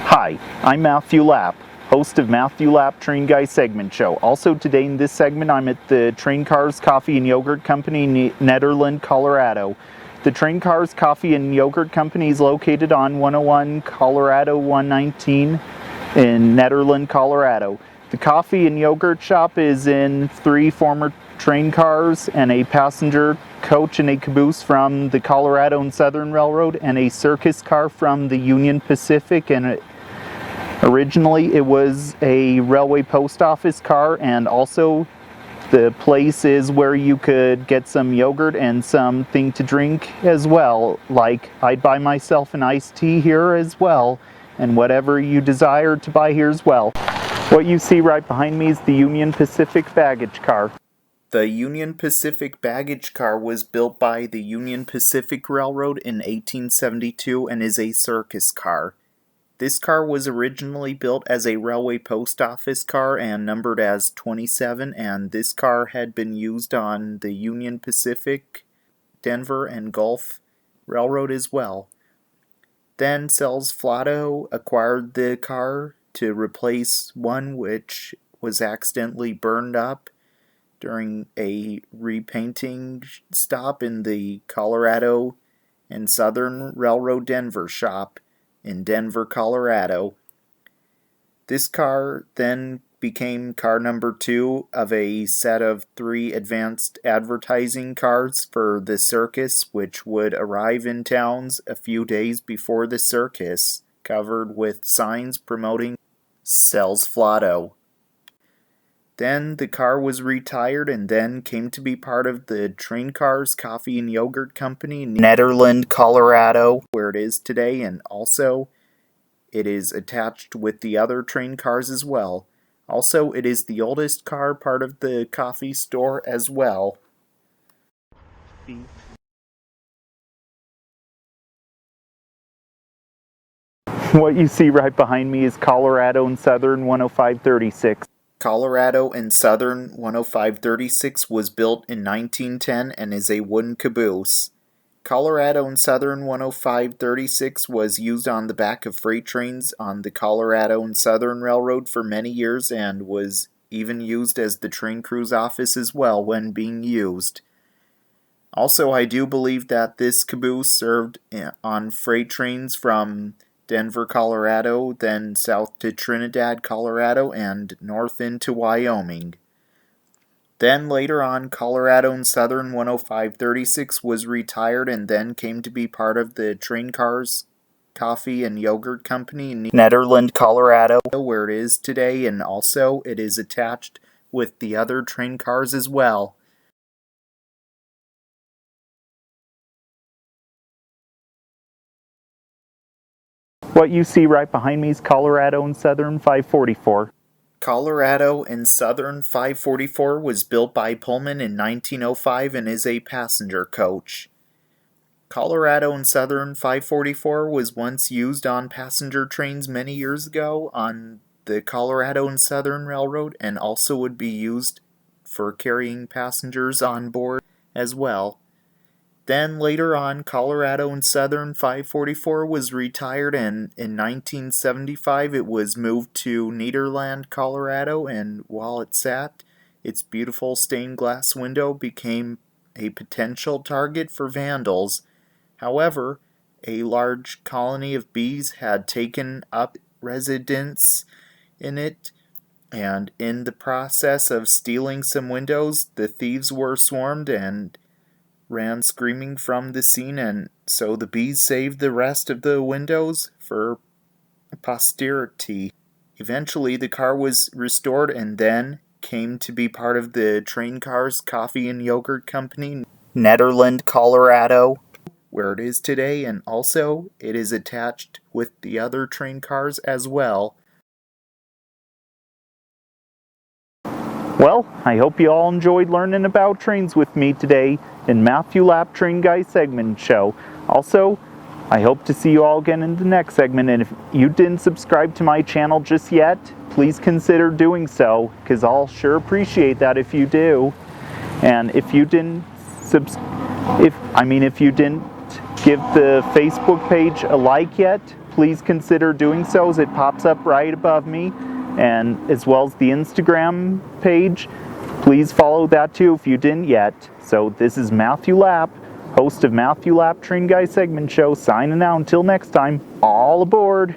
Hi, I'm Matthew Lapp, host of Matthew Lapp Train Guy Segment Show. Also today in this segment I'm at the Train Cars Coffee and Yogurt Company, Nederland, Colorado. The Train Cars Coffee and Yogurt Company is located on 101 Colorado 119 in Nederland, Colorado. The coffee and yogurt shop is in 3 former train cars and a passenger coach and a caboose from the Colorado and Southern Railroad and a circus car from the Union Pacific, and originally it was a railway post office car, and also the place is where you could get some yogurt and something to drink as well. Like I'd buy myself an iced tea here as well, and whatever you desire to buy here as well. What you see right behind me is the Union Pacific baggage car. The Union Pacific baggage car was built by the Union Pacific Railroad in 1872 and is a circus car. This car was originally built as a railway post office car and numbered as 27, and this car had been used on the Union Pacific, Denver, and Gulf Railroad as well. Then Sells Flotto acquired the car to replace one which was accidentally burned up during a repainting stop in the Colorado and Southern Railroad Denver shop in Denver, Colorado. This car then became car number 2 of a set of 3 advanced advertising cars for the circus, which would arrive in towns a few days before the circus, covered with signs promoting Sells Flotto. Then the car was retired and then came to be part of the Train Cars Coffee and Yogurt Company, Nederland, Colorado, where it is today, and also it is attached with the other train cars as well. Also, it is the oldest car part of the coffee store as well. What you see right behind me is Colorado and Southern 10536. Colorado and Southern 10536 was built in 1910 and is a wooden caboose. Colorado and Southern 10536 was used on the back of freight trains on the Colorado and Southern Railroad for many years and was even used as the train crew's office as well when being used. Also, I do believe that this caboose served on freight trains from Denver, Colorado, then south to Trinidad, Colorado, and north into Wyoming. Then later on, Colorado and Southern 10536 was retired and then came to be part of the Train Cars Coffee and Yogurt Company in Nederland, Colorado, where it is today, and also it is attached with the other train cars as well. What you see right behind me is Colorado and Southern 544. Colorado and Southern 544 was built by Pullman in 1905 and is a passenger coach. Colorado and Southern 544 was once used on passenger trains many years ago on the Colorado and Southern Railroad, and also would be used for carrying passengers on board as well. Then later on, Colorado and Southern 544 was retired, and in 1975 it was moved to Nederland, Colorado, and while it sat, its beautiful stained glass window became a potential target for vandals. However, a large colony of bees had taken up residence in it, and in the process of stealing some windows, the thieves were swarmed and ran screaming from the scene, and so the bees saved the rest of the windows for posterity. Eventually the car was restored and then came to be part of the Train Cars Coffee and Yogurt Company, Nederland, Colorado, where it is today, and also it is attached with the other train cars as well. Well, I hope you all enjoyed learning about trains with me today in Matthew Lapp Train Guy Segment Show. Also, I hope to see you all again in the next segment, and if you didn't subscribe to my channel just yet, please consider doing so, because I'll sure appreciate that if you do. And if you didn't if you didn't give the Facebook page a like yet, please consider doing so, as it pops up right above me, and as well as the Instagram page. Please follow that too if you didn't yet. So this is Matthew Lapp, host of Matthew Lapp Train Guy Segment Show, signing out until next time. All aboard!